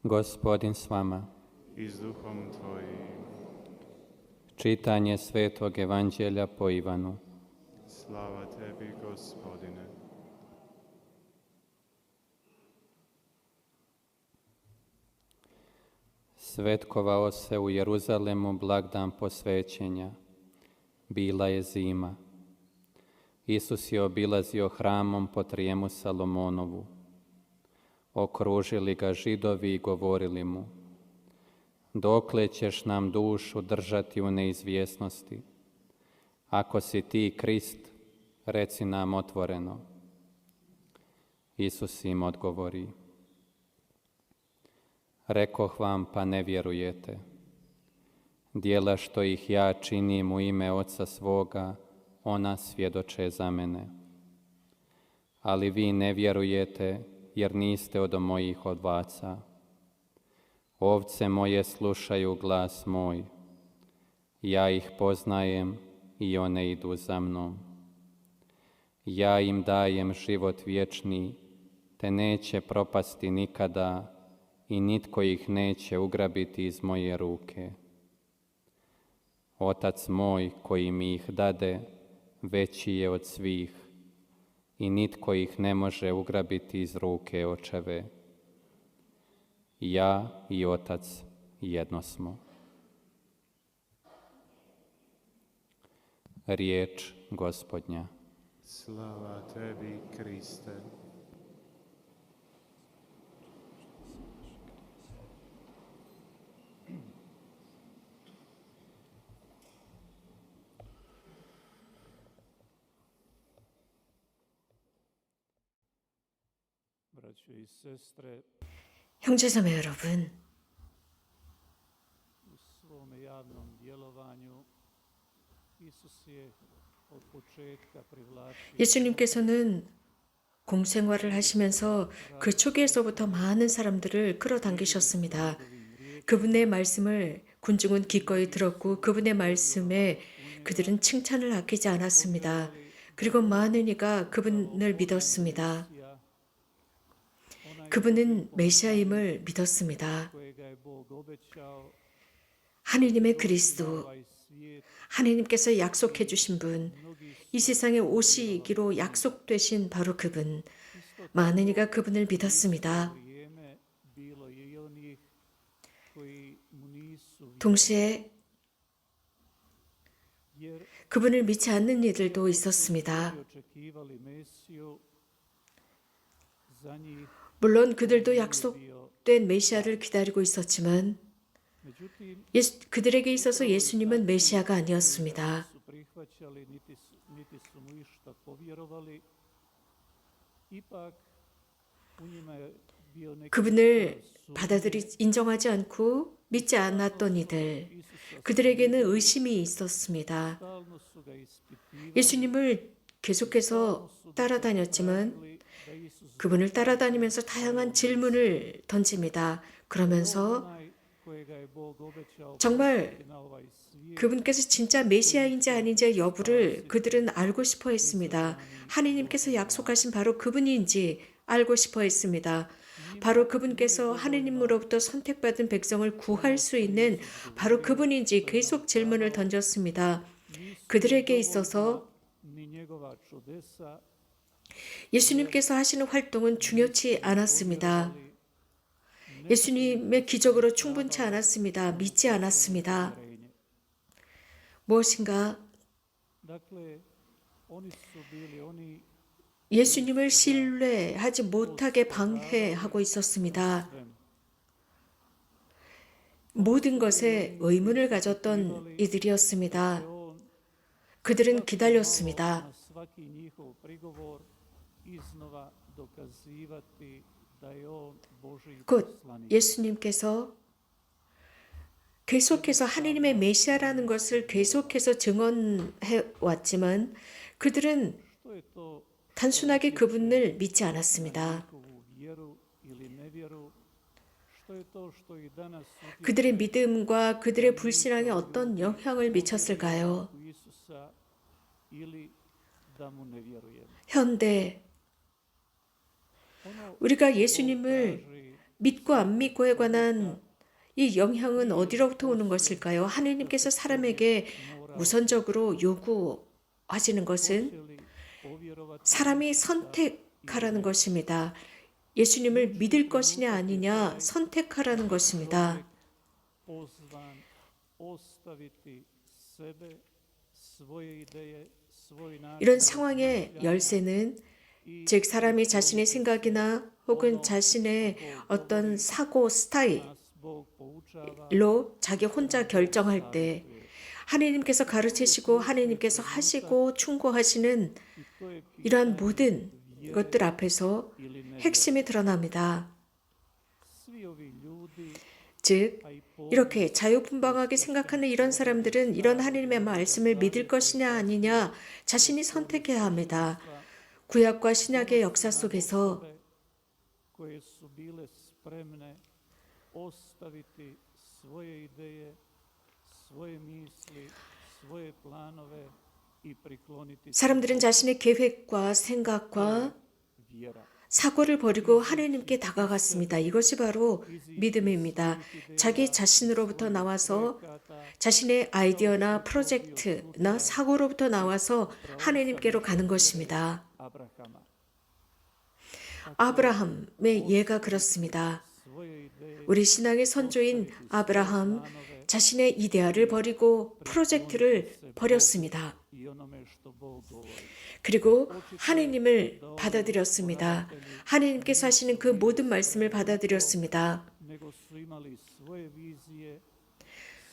Gospodin s vama. I s duhom tvojim. Čitanje Svetog Evanđelja po Ivanu. Slava tebi, Gospodine. Svetkovao se u Jeruzalemu blagdan posvećenja. Bila je zima. Isus je obilazio hramom po Trijemu Salomonovu. Okružili ga Židovi i govorili mu: dokle ćeš nam dušu držati u neizvjesnosti? Ako si ti Krist, reci nam otvoreno. Isus im odgovori: rekoh vam, pa ne vjerujete. Djela što ih ja činim u ime Oca svoga, ona svjedoče za mene. Ali vi ne vjerujete, jer niste od mojih ovaca. Ovce moje slušaju glas moj. Ja ih poznajem i one idu za mnom. Ja im dajem život vječni, te neće propasti nikada i nitko ih neće ugrabiti iz moje ruke. Otac moj koji mi ih dade, veći je od svih i nitko ih ne može ugrabiti iz ruke očeve. Ja i Otac jedno smo. Riječ Gospodnja. Slava tebi, Kriste. braćo i sestre, 형제자매 여러분, u svome javnom djelovanju Isus je od početka privlačio 예수님께서는 공생활을 하시면서 그 초기에서부터 많은 사람들을 끌어당기셨습니다. 그분의 말씀을 군중은 기꺼이 들었고 그분의 말씀에 그들은 칭찬을 아끼지 않았습니다. 그리고 많은 이가 그분을 믿었습니다. 그분은 메시아임을 믿었습니다. kojega je Bog obećao 하느님의 그리스도, ovaj svijet 하느님께서 약속해 주신 분, 이 세상에 오시기로 약속되신 바로 그분, 많은 이가 그분을 믿었습니다. vrijeme bilo je i onih koji mu nisu 동시에 jer 그분을 믿지 않는 이들도 있었습니다. očekivali Mesiju, za njih 물론 그들도 약속된 메시아를 기다리고 있었지만 međutim 그들에게 있어서 예수님은 메시아가 아니었습니다. su prihvaćali niti su mu išta povjerovali. Ipak u njima je bio neki 그분을 인정하지 않고 믿지 않았던 이들, 그들에게는 의심이 있었습니다. stalno su ga ispitivali 예수님을 계속해서 따라다녔지만 da Isus 그분을 따라다니면서 다양한 질문을 던집니다. 그러면서 onaj kojega je Bog obećao 정말 poslati na ovaj svijet 그분께서 진짜 메시아인지 아닌지 여부를 그들은 알고 싶어 했습니다. 하느님께서 약속하신 바로 그분인지 알고 싶어 했습니다. 바로 그분께서 하느님으로부터 선택받은 백성을 구할 수 있는 바로 그분인지 계속 질문을 던졌습니다. 그들에게 있어서 ni njegova čudesa 예수님께서 하시는 활동은 중요치 않았습니다. 예수님의 기적으로 충분치 않았습니다. 믿지 않았습니다. 무엇인가 dakle oni su bili oni 예수님을 신뢰하지 못하게 방해하고 있었습니다. 모든 것에 의문을 가졌던 이들이었습니다. 그들은 기다렸습니다. na svaki njihov prigovor iznova dokazivati da je on Božji 곧 poslanik. 예수님께서 계속해서 하느님의 메시아라는 것을 계속해서 증언해 왔지만 그들은 Što je to 단순하게 그분을 믿지 않았습니다. njihovu vjeru ili nevjeru? Što je to što i danas 그들의 믿음과 그들의 불신앙에 어떤 영향을 미쳤을까요? u Isusa ili da mu ne vjerujemo? 현대 Ono 우리가 예수님을 믿고 안 믿고에 관한 이 영향은 어디로부터 오는 것일까요? 하느님께서 사람에게 우선적으로 요구하시는 것은 사람이 선택하라는 것입니다. 예수님을 믿을 것이냐 아니냐 선택하라는 것입니다. pozvan ostaviti sebe, svoje ideje, svoj 이런 način 상황의 razmišljanja 열쇠는 즉 사람이 자신의 생각이나 혹은 자신의 어떤 사고 스타일로 nas Bog poučava 자기 혼자 결정할 때 하나님께서 가르치시고 하나님께서 하시고 충고하시는 i to je 이러한 모든 것들 앞에서 ili ne. 핵심이 드러납니다. Svi ovi ljudi, 즉 a i 이렇게 자유분방하게 생각하는 이런 사람들은 이런 하나님의 말씀을 믿을 것이냐 아니냐 자신이 선택해야 합니다. 구약과 신약의 역사 속에서 osobe koje su bile spremne ostaviti svoje ideje, svoje misli, svoje planove i prikloniti se 사람들은 자신의 계획과 생각과 vjera. 사고를 버리고 하나님께 다가갔습니다. 이것이 바로 믿음입니다. 자기 자신으로부터 나와서 자신의 아이디어나 프로젝트나 사고로부터 나와서 하나님께로 가는 것입니다. Abrahama. 아브라함의 예가 그렇습니다. Svoje ideje 우리 신앙의 선조인 아브라함 자신의 이데아를 버리고 프로젝트를 버렸습니다. i onome što Bog govori. 그리고 하느님을 받아들였습니다. 하느님께서 하시는 그 모든 말씀을 받아들였습니다. Nego su imali svoje vizije,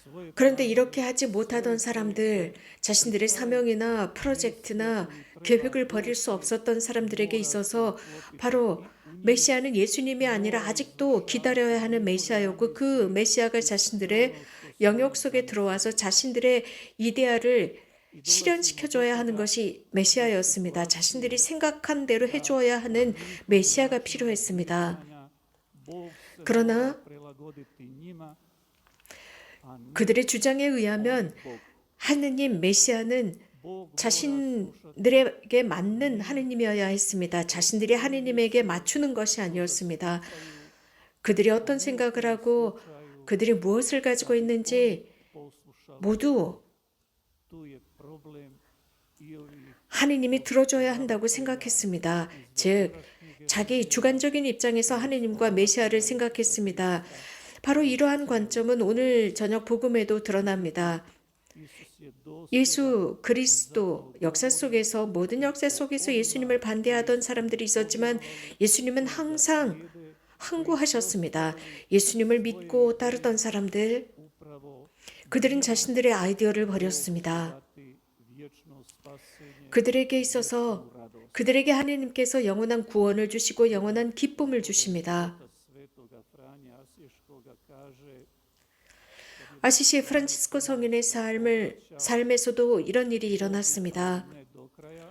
svoje 그런데 이렇게 하지 못하던 사람들, 자신들의 사명이나 프로젝트나 계획을 버릴 수 없었던 사람들에게 있어서 바로 메시아는 예수님이 아니라 아직도 기다려야 하는 메시아였고 그 메시아가 자신들의 영역 속에 들어와서 자신들의 이데아를 실현시켜줘야 하는 것이 메시아였습니다. 자신들이 생각한 대로 해줘야 하는 메시아가 필요했습니다. Bog se 그러나 prilagoditi njima, a ne 그들의 주장에 의하면 하느님 메시아는 Bog 자신들에게 맞는 하느님이어야 했습니다. 자신들이 하느님에게 맞추는 것이 아니었습니다. 그들이 어떤 생각을 하고 그들이 무엇을 가지고 있는지 poslušali. 모두 Tu je problem i ovih 하느님이 들어줘야 한다고 생각했습니다. 즉 자기 주관적인 입장에서 하느님과 메시아를 생각했습니다. 바로 이러한 관점은 오늘 저녁 복음에도 드러납니다. Isus je doslovno 예수 그리스도 역사 속에서 모든 역사 속에서 예수님을 반대하던 사람들이 있었지만 예수님은 항상 항구하셨습니다. 예수님을 믿고 따르던 사람들 upravo 그들은 자신들의 아이디어를 버렸습니다. dati vječno spasenje 그들에게 있어서 그들에게 하나님께서 영원한 구원을 주시고 영원한 기쁨을 주십니다. Svetoga Franje Asiješkoga kaže 아시시 프란치스코 성인의 삶에서도 이런 일이 일어났습니다. ne do kraja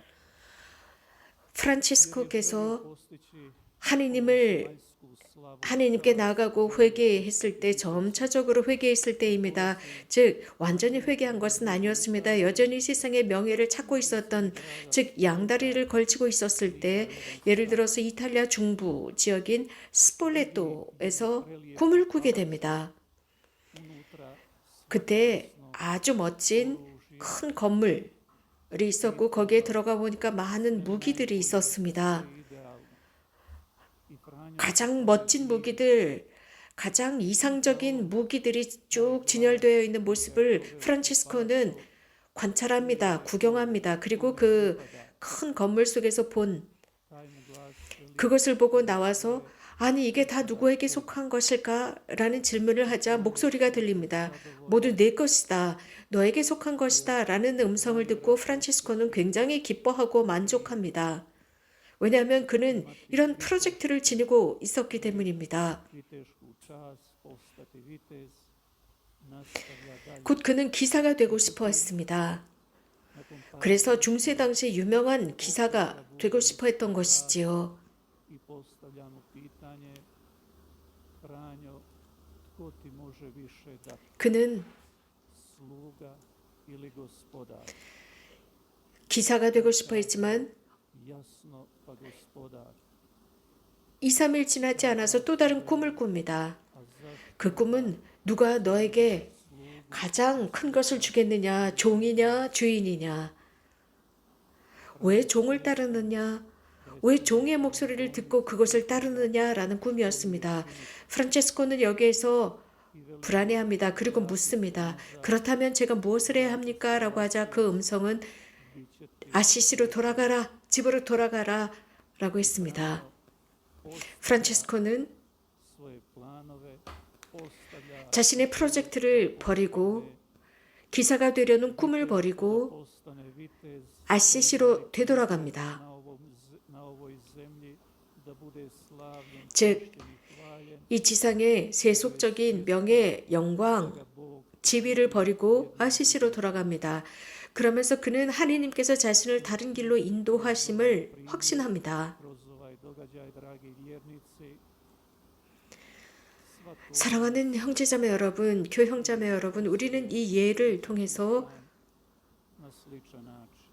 프란치스코께서 postići 하느님을 vanjsku slavu 하느님께 나아가고 회개했을 때 점차적으로 회개했을 때입니다. 즉 완전히 회개한 것은 아니었습니다. 여전히 세상의 명예를 찾고 있었던 즉 양다리를 걸치고 있었을 때 예를 들어서 이탈리아 중부 지역인 스폴레토에서 꿈을 꾸게 됩니다. unutra 그때 아주 멋진 큰 건물이 있었고 거기에 들어가 보니까 많은 무기들이 있었습니다. idealno. I Franjo 가장 멋진 무기들, 가장 이상적인 무기들이 쭉 진열되어 있는 모습을 프란치스코는 관찰합니다. 구경합니다. 그리고 그 큰 건물 속에서 본 taj mu glas veli, 그것을 보고 나와서 아니 이게 다 누구에게 속한 것일까? 라는 질문을 하자 목소리가 들립니다. 모두 내 것이다. 너에게 속한 것이다. 라는 음성을 듣고 프란치스코는 굉장히 기뻐하고 만족합니다. 왜냐하면 그는 이런 프로젝트를 지니고 있었기 때문입니다. vitešku čast postati vitez, nastavlja dalje. 곧 그는 기사가 되고 싶어 했습니다. Nakon par 그래서 중세 당시 유명한 기사가 되고 싶어 했던 것이지요. i postavlja mu pitanje, Franjo, tko ti može više dati, 그는 sluga ili gospodar? 기사가 되고 싶어 했지만 Jasno, pa gospodar. 2, 3일 지나지 않아서 또 다른 꿈을 꿉니다. a zašto 그 꿈은 누가 너에게 가장 큰 것을 주겠느냐, 종이냐, 주인이냐, 왜 종을 따르느냐, 왜 종의 목소리를 듣고 그것을 따르느냐라는 꿈이었습니다. 프란체스코는 여기에서 불안해합니다. 그리고 묻습니다. 그렇다면 제가 무엇을 해야 합니까? 라고 하자 그 음성은 bit će ti 아시시로 돌아가라, 집으로 돌아가라 라고 했습니다. 프란체스코는 svoje planove ostavlja 자신의 프로젝트를 버리고 기사가 되려는 꿈을 버리고 postane vitez 아시시로 되돌아갑니다. na ovoj zemlji, da bude slavljen, 즉, pošten i hvaljen, 이 지상의 세속적인 명예, 영광, da Bog 지위를 버리고 아시시로 돌아갑니다. 그러면서 그는 하느님께서 자신을 다른 길로 인도하심을 확신합니다. kroz ovaj događaj, dragi vjernici, svako 사랑하는 형제자매 여러분, 교형자매 여러분, 우리는 이 예를 통해서 na sličan način.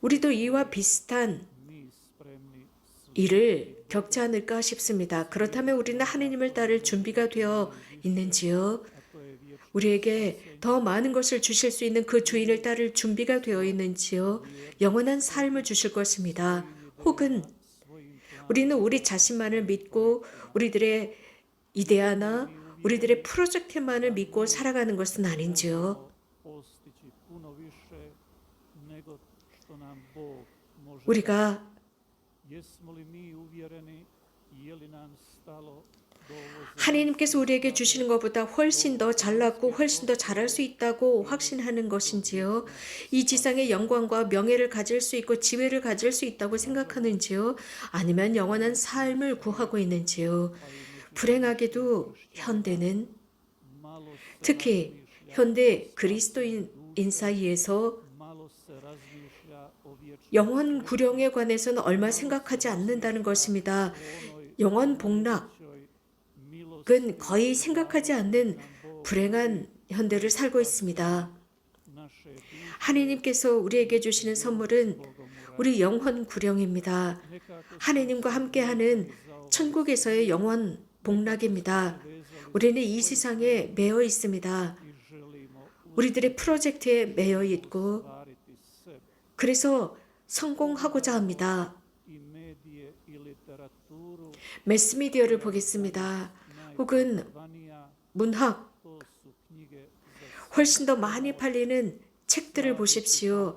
우리도 이와 비슷한 Mi spremni smo 일을 겪지 않을까 싶습니다. 그렇다면 우리는 하느님을 따를 준비가 되어 있는지요? to je vječno 우리에게 더 많은 것을 주실 수 있는 그 주인을 따를 준비가 되어 있는지요? 영원한 삶을 주실 것입니다. 혹은 svojim 우리는 우리 자신만을 믿고 우리들의 이데아나 우리들의 프로젝트만을 믿고 살아가는 것은 아닌지요? postići puno više nego što nam Bog može. 우리가 Jesmo li mi uvjereni, je li nam stalo do ovo 하나님께서 우리에게 주시는 것보다 훨씬 더 잘났고 훨씬 더 잘할 수 있다고 확신하는 것인지요? 이 지상의 영광과 명예를 가질 수 있고 지위를 가질 수 있다고 생각하는지요? 아니면 영원한 삶을 구하고 있는지요? 불행하게도 현대는 malo se 특히 현대 그리스도인 사이에서 malo se razmišlja o vječnom 영원 구령에 관해서는 얼마 생각하지 않는다는 것입니다. 영원 복락은 milosti 거의 생각하지 않는 불행한 현대를 살고 있습니다. naše duše. 하나님께서 우리에게 주시는 선물은 우리 영원 구령입니다. Nekako 하나님과 함께하는 천국에서의 영원 복락입니다. 우리는 이 세상에 매여 있습니다. i želimo 우리들의 프로젝트에 매여 있고 ostvariti sebe 그래서 성공하고자 합니다. i medije i literaturu 매스미디어를 보겠습니다. 혹은 vanija, 문학, to su knjige za 훨씬 더 많이 팔리는 책들을 보십시오.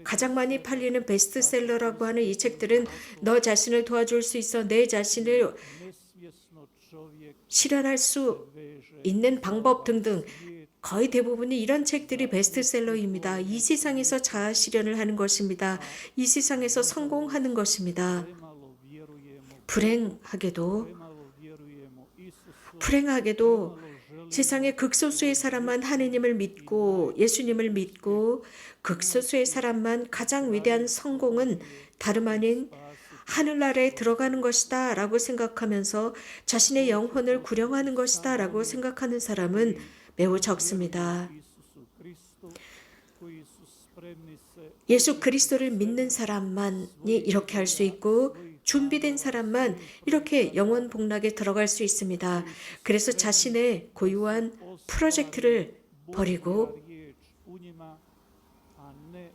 가장 많이 팔리는 베스트셀러라고 하는 이 책들은 너 자신을 도와줄 수 있어, 내 자신을 nesvjesno čovjek 실현할 수 veže 있는 방법 등등 거의 대부분이 이런 책들이 베스트셀러입니다. 이 세상에서 자아 실현을 하는 것입니다. 이 세상에서 성공하는 것입니다. premalo vjerujemo, 불행하게도 premalo vjerujemo Isusu, 불행하게도 premalo želimo 세상의 극소수의 사람만 하느님을 믿고 예수님을 믿고 극소수의 사람만 가장 위대한 성공은 다름 아닌 하늘나라에 들어가는 것이다 라고 생각하면서 자신의 영혼을 구령하는 것이다 라고 생각하는 사람은 매우 적습니다. Isusu Kristu, koji su spremni se 예수 그리스도를 믿는 사람만이 이렇게 할 수 있고 준비된 사람만 이렇게 영원 복락에 들어갈 수 있습니다. 그래서 자신의 고유한 프로젝트를 버리고 riječ u njima, a ne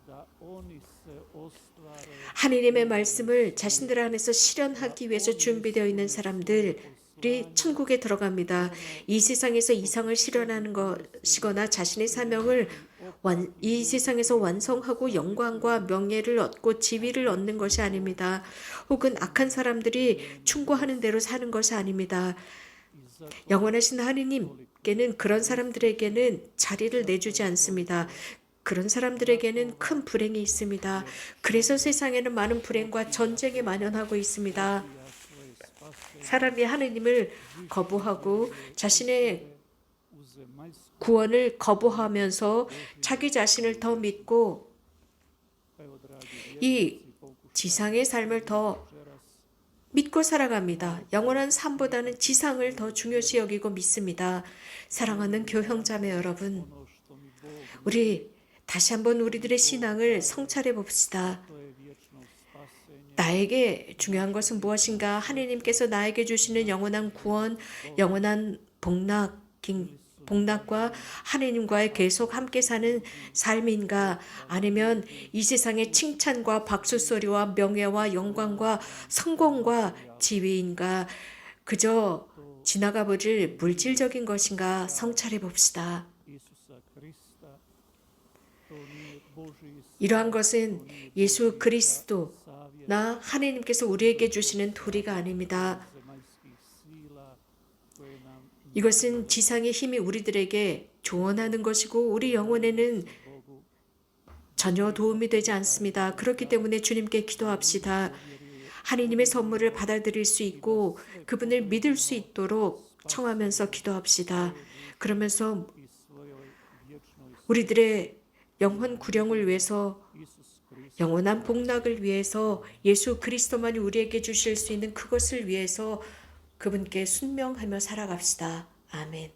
da oni se ostvare 하느님의 말씀을 자신들 안에서 실현하기 위해서 준비되어 있는 사람들이 천국에 들어갑니다. 이 세상에서 이상을 실현하는 것이거나 자신의 사명을 이 세상에서 완성하고 영광과 명예를 얻고 지위를 얻는 것이 아닙니다. 혹은 악한 사람들이 충고하는 대로 사는 것이 아닙니다. 영원하신 하느님께는 그런 사람들에게는 자리를 내주지 않습니다. 그런 사람들에게는 큰 불행이 있습니다. 그래서 세상에는 많은 불행과 전쟁이 만연하고 있습니다. 사람이 하느님을 거부하고 자신의 u zemaljskom. 구원을 거부하면서 자기 자신을 더 믿고 Evo, dragi 이 vjernici, pokušajmo 지상의 삶을 더 večeras 믿고 살아갑니다. 영원한 삶보다는 지상을 더 중요시 여기고 믿습니다. 사랑하는 교형자매 여러분, ono što mi Bog 우리 다시 한번 우리들의 신앙을 성찰해 봅시다. to je vječno spasenje 나에게 중요한 것은 무엇인가? 하느님께서 나에게 주시는 영원한 구원, 영원한 복락과 하느님과의 계속 함께 사는 삶인가? 아니면 이 세상의 칭찬과 박수소리와 명예와 영광과 성공과 지위인가? 그저 지나가 버릴 물질적인 것인가? 성찰해 봅시다. Isusa Krista, to nije Božji 이러한 것은 예수 그리스도나 savjet 하느님께서 우리에게 주시는 도리가 아닙니다. zemaljskih sila koje nam 이것은 지상의 힘이 우리들에게 조언하는 것이고 우리 영혼에는 Bogu 전혀 도움이 되지 않습니다. 그렇기 때문에 주님께 기도합시다. 하느님의 선물을 받아들일 수 있고 그분을 믿을 수 있도록 청하면서 기도합시다. 그러면서 i svojoj vječnoj 우리들의 영혼 구령을 위해서 Isus Krist 영원한 복락을 위해서 예수 그리스도만이 우리에게 주실 수 있는 그것을 위해서 그분께 순명하며 살아갑시다. 아멘.